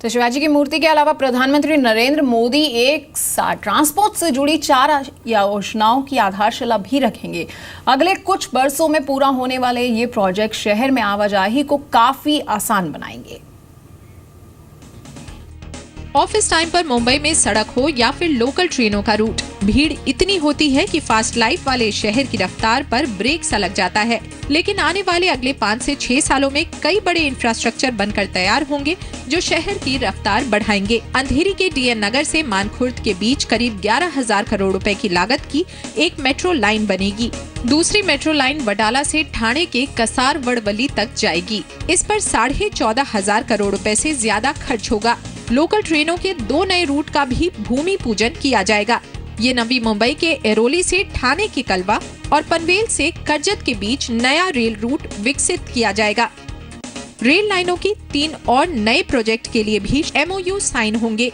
तो शिवाजी की मूर्ति के अलावा प्रधानमंत्री नरेंद्र मोदी एक साथ ट्रांसपोर्ट से जुड़ी 4 योजनाओं की आधारशिला भी रखेंगे। अगले कुछ बरसों में पूरा होने वाले ये प्रोजेक्ट शहर में आवाजाही को काफी आसान बनाएंगे। ऑफिस टाइम पर मुंबई में सड़क हो या फिर लोकल ट्रेनों का रूट, भीड़ इतनी होती है कि फास्ट लाइफ वाले शहर की रफ्तार पर ब्रेक सा लग जाता है। लेकिन आने वाले अगले 5 से 6 सालों में कई बड़े इंफ्रास्ट्रक्चर बनकर तैयार होंगे जो शहर की रफ्तार बढ़ाएंगे। अंधेरी के डीएन नगर से मानखुर्द के बीच करीब 11,000 करोड़ रुपए की लागत की एक मेट्रो लाइन बनेगी। दूसरी मेट्रो लाइन वडाला से ठाणे के कसार वड़वली तक जाएगी। इस पर 14,500 करोड़ रुपए से ज्यादा खर्च होगा। लोकल ट्रेनों के 2 नए रूट का भी भूमि पूजन किया जाएगा। ये नवी मुंबई के एरोली से ठाणे के कलवा और पनवेल से कर्जत के बीच नया रेल रूट विकसित किया जाएगा। रेल लाइनों की 3 और नए प्रोजेक्ट के लिए भी MOU साइन होंगे।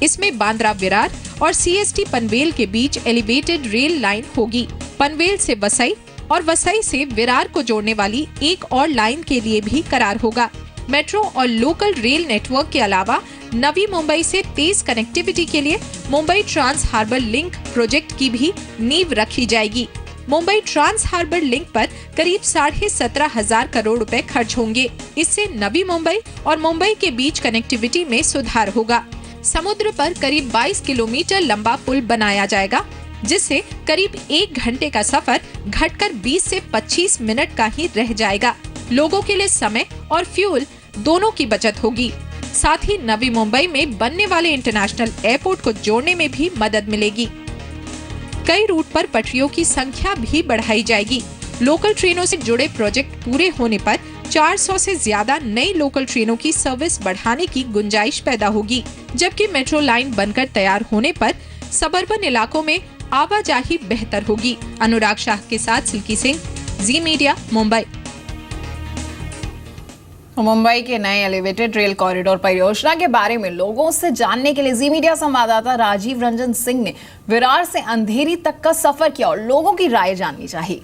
इसमें बांद्रा विरार और CST पनवेल के बीच एलिवेटेड रेल लाइन होगी। पनवेल से वसई और वसई से विरार को जोड़ने वाली एक और लाइन के लिए भी करार होगा। मेट्रो और लोकल रेल नेटवर्क के अलावा नवी मुंबई से तेज कनेक्टिविटी के लिए Mumbai trans harbour link project की भी नींव रखी जाएगी। मुंबई ट्रांस हार्बर लिंक पर करीब 17,500 करोड़ रुपए खर्च होंगे। इससे नवी मुंबई और मुंबई के बीच कनेक्टिविटी में सुधार होगा। समुद्र पर करीब 22 किलोमीटर लंबा पुल बनाया जाएगा, जिससे करीब 1 घंटे का सफर घटकर 20 से 25 मिनट का ही रह जाएगा। लोगों के लिए समय और फ्यूल दोनों की बचत होगी। साथ ही नवी मुंबई में बनने वाले इंटरनेशनल एयरपोर्ट को जोड़ने में भी मदद मिलेगी। कई रूट पर पटरियों की संख्या भी बढ़ाई जाएगी। लोकल ट्रेनों से जुड़े प्रोजेक्ट पूरे होने पर 400 से ज्यादा नई लोकल ट्रेनों की सर्विस बढ़ाने की गुंजाइश पैदा होगी। जबकि मेट्रो लाइन बनकर तैयार होने पर सबर्बन इलाकों में आवाजाही बेहतर होगी। अनुराग शाह के साथ सिल्की सिंह, जी मीडिया, मुंबई। मुंबई के नए एलिवेटेड रेल कॉरिडोर परियोजना के बारे में लोगों से जानने के लिए जी मीडिया संवाददाता राजीव रंजन सिंह ने विरार से अंधेरी तक का सफर किया और लोगों की राय जाननी चाहिए।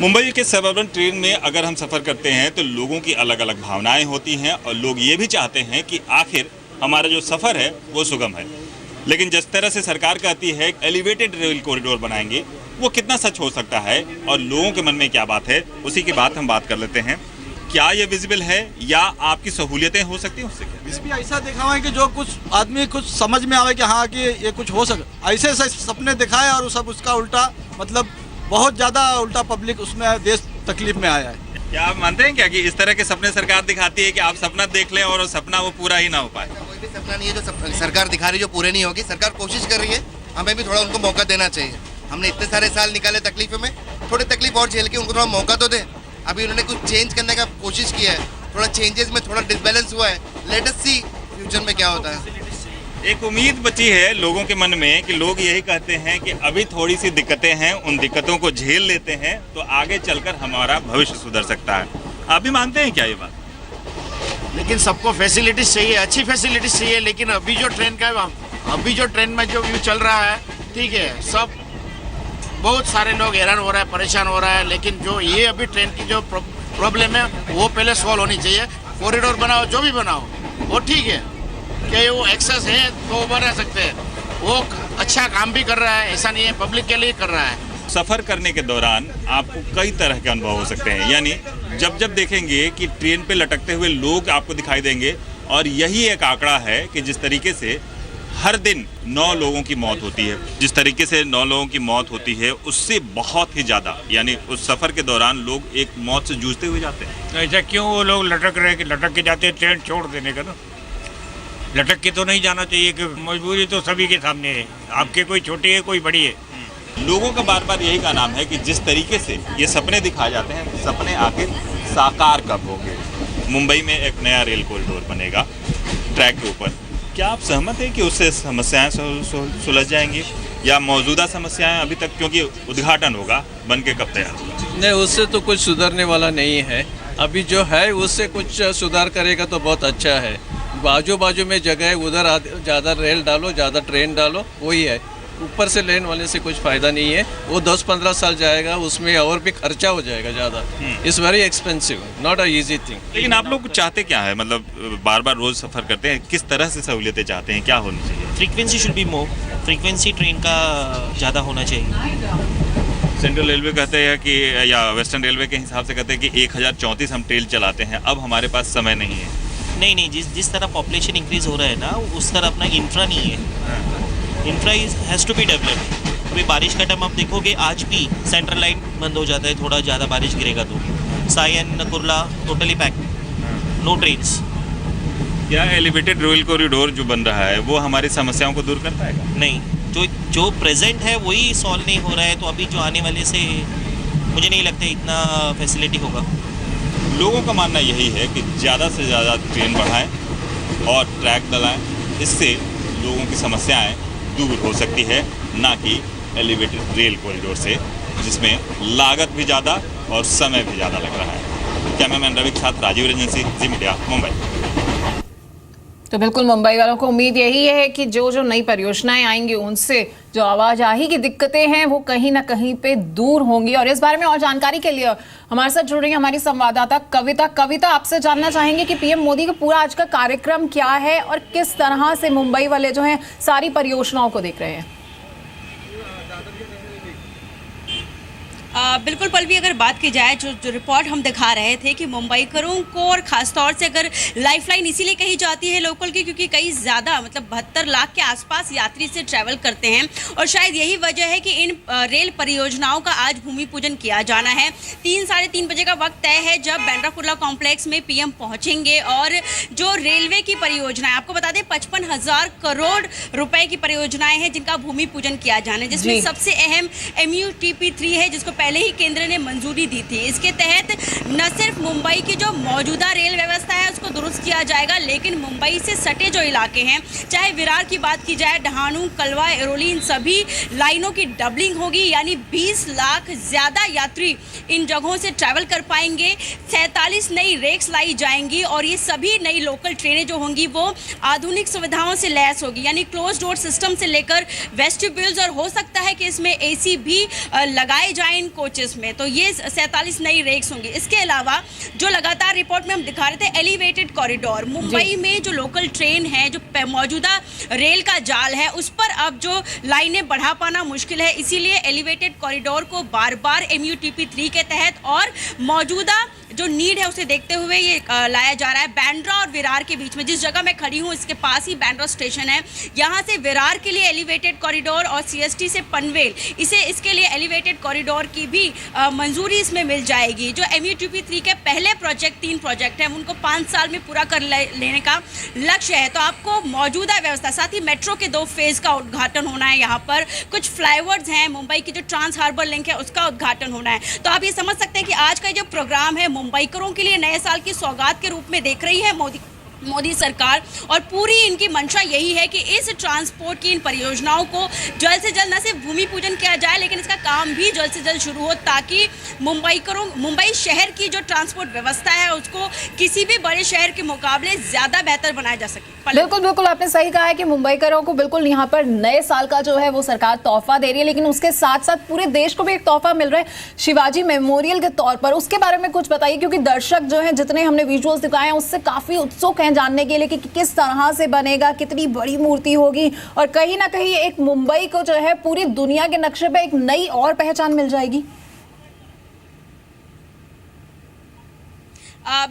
मुंबई के सबअर्बन ट्रेन में अगर हम सफर करते हैं तो लोगों की अलग अलग भावनाएं होती हैं और लोग ये भी चाहते हैं कि आखिर हमारा जो सफर है वो सुगम है। लेकिन जिस तरह से सरकार कहती है एलिवेटेड रेल कॉरिडोर बनाएंगे, वो कितना सच हो सकता है और लोगों के मन में क्या बात है, उसी की बात हम बात कर लेते हैं। क्या ये विजिबल है या आपकी सहूलियतें हो सकती हैं उससे? इसमें ऐसा देखा हुआ है कि जो कुछ आदमी कुछ समझ में आवे कि हाँ कि ये कुछ हो सके, ऐसे सपने दिखाए और सब उसका उल्टा, मतलब बहुत ज़्यादा उल्टा पब्लिक उसमें देश तकलीफ में आया है। क्या आप मानते हैं क्या कि इस तरह के सपने सरकार दिखाती है कि आप सपना देख लें और सपना वो पूरा ही ना हो पाए? कोई भी सपना नहीं है जो सरकार दिखा रही है जो पूरे नहीं होगी। सरकार कोशिश कर रही है, हमें भी थोड़ा उनको मौका देना चाहिए। हमने इतने सारे साल निकाले तकलीफों में, थोड़ी तकलीफ और झेल के उनको थोड़ा मौका तो दें। अभी उन्होंने कुछ चेंज करने का कोशिश किया है, थोड़ा चेंजेस में थोड़ा डिसबैलेंस हुआ है। लेट अस सी फ्यूचर में क्या होता है। एक उम्मीद बची है लोगों के मन में कि लोग यही कहते हैं कि अभी थोड़ी सी दिक्कतें हैं, उन दिक्कतों को झेल लेते हैं तो आगे चलकर हमारा भविष्य सुधर सकता है। आप भी मानते हैं क्या ये बात? लेकिन सबको फैसिलिटीज चाहिए, अच्छी फैसिलिटीज चाहिए। लेकिन अभी जो ट्रेन में जो व्यू चल रहा है, ठीक है, सब बहुत सारे लोग हैरान हो रहा है, परेशान हो रहा है। लेकिन जो ये अभी ट्रेन की जो प्रॉब्लम है वो पहले सॉल्व होनी चाहिए। कॉरिडोर बनाओ, जो भी बनाओ, वो ठीक है कि वो एक्सेस है तो बना सकते हैं, वो अच्छा काम भी कर रहा है, ऐसा नहीं है, पब्लिक के लिए कर रहा है। सफ़र करने के दौरान आपको कई तरह के अनुभव हो सकते हैं, यानी जब देखेंगे कि ट्रेन पे लटकते हुए लोग आपको दिखाई देंगे। और यही एक आंकड़ा है कि जिस तरीके से हर दिन 9 लोगों की मौत होती है, जिस तरीके से 9 लोगों की मौत होती है उससे बहुत ही ज़्यादा, यानी उस सफ़र के दौरान लोग एक मौत से जूझते हुए जाते हैं। ऐसा क्यों वो लोग लटक के जाते हैं? ट्रेन छोड़ देने का ना, लटक के तो नहीं जाना चाहिए कि मजबूरी तो सभी के सामने है, आपके कोई छोटी है कोई बड़ी है। लोगों का बार बार यही का नाम है कि जिस तरीके से ये सपने दिखाए जाते हैं, सपने आखिर साकार कब होंगे। मुंबई में एक नया रेल कॉरिडोर बनेगा ट्रैक के ऊपर, क्या आप सहमत हैं कि उससे समस्याएं सुलझ जाएंगी या मौजूदा समस्याएं अभी तक, क्योंकि उद्घाटन होगा, बन के कब तैयार होगा? नहीं, उससे तो कुछ सुधरने वाला नहीं है। अभी जो है उससे कुछ सुधार करेगा तो बहुत अच्छा है। बाजू में जगह है, उधर ज़्यादा रेल डालो, ज़्यादा ट्रेन डालो, वही है। ऊपर से लेने वाले से कुछ फ़ायदा नहीं है। वो 10-15 साल जाएगा, उसमें और भी खर्चा हो जाएगा ज़्यादा। It's very expensive, not a easy thing. लेकिन आप लोग चाहते क्या है, मतलब बार बार रोज सफर करते हैं, किस तरह से सहूलियतें चाहते हैं, क्या होनी चाहिए? Frequency should be more, frequency train का ज़्यादा होना चाहिए। सेंट्रल रेलवे कहते हैं कि, या वेस्टर्न रेलवे के हिसाब से कहते हैं कि 1034 हम ट्रेन चलाते हैं, अब हमारे पास समय नहीं है। नहीं, जिस तरह पॉपुलेशन इंक्रीज हो रहा है ना, उस तरह अपना इंफ्रा नहीं है। Infra has to be developed. अभी बारिश का टाइम आप देखोगे, आज भी सेंट्रल लाइन बंद हो जाता है, थोड़ा ज़्यादा बारिश गिरेगा तो। Sion Kurla totally pack, no trains. क्या एलिवेटेड रेल कॉरिडोर जो बन रहा है वो हमारी समस्याओं को दूर कर पाएगा? नहीं, जो प्रेजेंट है वही सॉल्व नहीं हो रहा है, तो अभी जो आने वाले से मुझे नहीं लगता इतना फैसिलिटी होगा। लोगों का मानना यही है कि ज़्यादा से ज़्यादा ट्रेन बढ़ाएं और ट्रैक डलाएं, इससे लोगों की समस्याएं दूर हो सकती है, ना कि एलिवेटेड रेल कॉरिडोर से, जिसमें लागत भी ज़्यादा और समय भी ज़्यादा लग रहा है। कैमरामैन रवि के साथ राजीव रंजन सिंह, जी मीडिया, मुंबई। तो बिल्कुल मुंबई वालों को उम्मीद यही है कि जो नई परियोजनाएं आएंगी उनसे जो आवाजाही की दिक्कतें हैं वो कहीं ना कहीं पे दूर होंगी। और इस बारे में और जानकारी के लिए हमारे साथ जुड़ रही है हमारी संवाददाता कविता। आपसे जानना चाहेंगे कि पीएम मोदी का पूरा आज का कार्यक्रम क्या है और किस तरह से मुंबई वाले जो हैं सारी परियोजनाओं को देख रहे हैं। बिल्कुल पल्लवी, अगर बात की जाए जो रिपोर्ट हम दिखा रहे थे कि मुंबईकरों को, और ख़ासतौर से अगर लाइफलाइन इसीलिए कही जाती है लोकल की, क्योंकि कई ज़्यादा मतलब 72 लाख के आसपास यात्री से ट्रैवल करते हैं, और शायद यही वजह है कि इन रेल परियोजनाओं का आज भूमि पूजन किया जाना है। 3-3:30 बजे का वक्त तय है जब बांद्रा कुर्ला कॉम्प्लेक्स में पीएम पहुँचेंगे। और जो रेलवे की परियोजनाएं, आपको बता दें 55,000 करोड़ रुपए की परियोजनाएं हैं जिनका भूमि पूजन किया जाना है, जिसमें सबसे अहम MUTP3 है, जिसको पहले ही केंद्र ने मंजूरी दी थी। इसके तहत न सिर्फ मुंबई की जो मौजूदा रेल व्यवस्था है उसको दुरुस्त किया जाएगा, लेकिन मुंबई से सटे जो इलाके हैं, चाहे विरार की बात की जाए, डहाणू, कलवा, एरोली, इन सभी लाइनों की डबलिंग होगी, यानी 20 लाख ज़्यादा यात्री इन जगहों से ट्रैवल कर पाएंगे। 47 नई रेक्स लाई जाएंगी और ये सभी नई लोकल ट्रेनें जो होंगी वो आधुनिक सुविधाओं से लैस होगी, यानी क्लोज डोर सिस्टम से लेकर वेस्टिब्यूल्स, और हो सकता है कि इसमें AC भी लगाए जाएं इन कोचेस में। तो ये 47 नई रेक्स होंगी। इसके अलावा जो लगातार रिपोर्ट में हम दिखा रहे थे, एलिवेटेड कॉरिडोर, मुंबई में जो लोकल ट्रेन है, जो मौजूदा रेल का जाल है, उस पर अब जो लाइनें बढ़ा पाना मुश्किल है, इसीलिए एलिवेटेड कॉरिडोर को बार बार MUTP3 के तहत और मौजूदा जो नीड है उसे देखते हुए ये लाया जा रहा है। बांद्रा और विरार के बीच में, जिस जगह मैं खड़ी हूँ इसके पास ही बांद्रा स्टेशन है, यहाँ से विरार के लिए एलिवेटेड कॉरिडोर और CST से पनवेल, इसके लिए एलिवेटेड कॉरिडोर की भी मंजूरी इसमें मिल जाएगी। जो MUTP3 के पहले प्रोजेक्ट 3 प्रोजेक्ट हैं उनको 5 साल में पूरा कर लेने का लक्ष्य है। तो आपको मौजूदा व्यवस्था, साथ ही मेट्रो के 2 फेज का उद्घाटन होना है, यहाँ पर कुछ फ्लाईओवर्स हैं, मुंबई की जो ट्रांस हार्बर लिंक है उसका उद्घाटन होना है। तो आप ये समझ सकते हैं कि आज का जो प्रोग्राम है मुंबईकरों के लिए नए साल की सौगात के रूप में देख रही है मोदी सरकार, और पूरी इनकी मंशा यही है कि इस ट्रांसपोर्ट की इन परियोजनाओं को जल्द से जल्द न सिर्फ भूमि पूजन किया जाए, लेकिन इसका काम भी जल्द से जल्द शुरू हो, ताकि मुंबई शहर की जो ट्रांसपोर्ट व्यवस्था है उसको किसी भी बड़े शहर के मुकाबले ज़्यादा बेहतर बनाया जा सके। बिल्कुल आपने सही कहा है कि मुंबईकरों को बिल्कुल यहाँ पर नए साल का जो है वो सरकार तोहफा दे रही है, लेकिन उसके साथ साथ पूरे देश को भी एक तोहफा मिल रहा है शिवाजी मेमोरियल के तौर पर। उसके बारे में कुछ बताइए, क्योंकि दर्शक जो है, जितने हमने विजुअल्स दिखाए हैं उससे काफी उत्सुक हैं जानने के लिए कि किस तरह से बनेगा, कितनी बड़ी मूर्ति होगी, और कहीं ना कहीं एक मुंबई को जो है पूरी दुनिया के नक्शे पे एक नई और पहचान मिल जाएगी।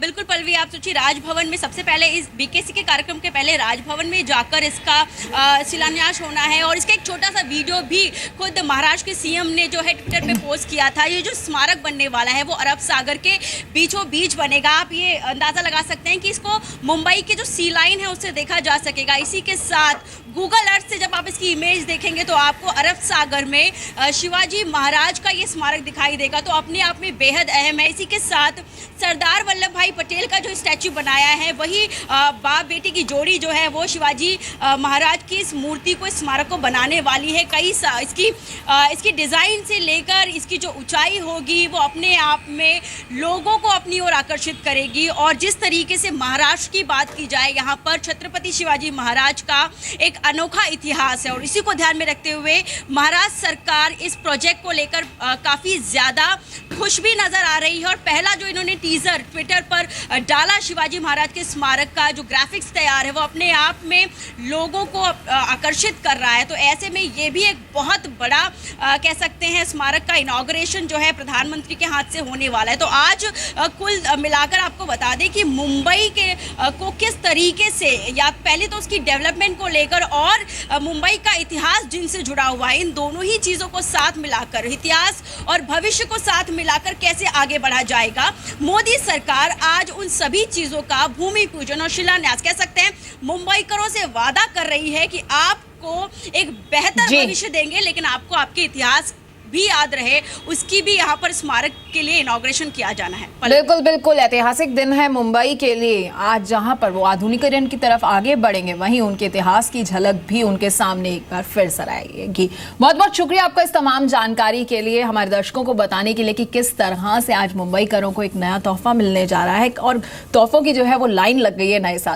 बिल्कुल पल्लवी, आप सोचिए राजभवन में सबसे पहले इस BKC के कार्यक्रम के पहले राजभवन में जाकर इसका शिलान्यास होना है, और इसका एक छोटा सा वीडियो भी खुद महाराष्ट्र के CM ने जो है ट्विटर पे पोस्ट किया था। ये जो स्मारक बनने वाला है वो अरब सागर के बीचों बीच बनेगा। आप ये अंदाज़ा लगा सकते हैं कि इसको मुंबई की जो सी लाइन है उससे देखा जा सकेगा। इसी के साथ गूगल अर्थ से जब आप इसकी इमेज देखेंगे तो आपको अरब सागर में शिवाजी महाराज का ये स्मारक दिखाई देगा, तो अपने आप में बेहद अहम है। इसी के साथ सरदार वल्लभ भाई पटेल का जो स्टैचू बनाया है, वही बाप बेटी की जोड़ी जो है वो शिवाजी महाराज की इस मूर्ति को, इस स्मारक को बनाने वाली है। इसकी डिज़ाइन से लेकर इसकी जो ऊंचाई होगी वो अपने आप में लोगों को अपनी ओर आकर्षित करेगी। और जिस तरीके से महाराष्ट्र की बात की जाए, यहाँ पर छत्रपति शिवाजी महाराज का एक अनोखा इतिहास है और इसी को ध्यान में रखते हुए महाराष्ट्र सरकार इस प्रोजेक्ट को लेकर काफ़ी ज़्यादा खुश भी नज़र आ रही है। और पहला जो इन्होंने टीज़र ट्विटर पर डाला शिवाजी महाराज के स्मारक का जो ग्राफिक्स तैयार है वो अपने आप में लोगों को आकर्षित कर रहा है। तो ऐसे में ये भी एक बहुत बड़ा कह सकते हैं स्मारक का इनॉग्रेशन जो है प्रधानमंत्री के हाथ से होने वाला है। तो आज कुल मिलाकर आपको बता दें कि मुंबई के को किस तरीके से या पहले तो उसकी डेवलपमेंट को लेकर और मुंबई का इतिहास जिनसे जुड़ा हुआ है, इन दोनों ही चीज़ों को साथ मिलाकर इतिहास और भविष्य को साथ मिलाकर कैसे आगे बढ़ा जाएगा। मोदी सरकार आज उन सभी चीज़ों का भूमि पूजन और शिलान्यास कह सकते हैं मुंबईकरों से वादा कर रही है कि आपको एक बेहतर भविष्य देंगे, लेकिन आपको आपके इतिहास भी याद रहे, उसकी भी यहाँ पर स्मारक के लिए इनॉग्रेशन किया जाना है। बिल्कुल बिल्कुल ऐतिहासिक दिन है मुंबई के लिए आज, जहां पर वो आधुनिकीकरण की तरफ आगे बढ़ेंगे, वहीं उनके इतिहास की झलक भी उनके सामने एक बार फिर सर आएगी। बहुत बहुत शुक्रिया आपका इस तमाम जानकारी के लिए, हमारे दर्शकों को बताने के लिए कि किस तरह से आज मुंबईकरों को एक नया तोहफा मिलने जा रहा है और तोहफों की जो है वो लाइन लग गई है नए साल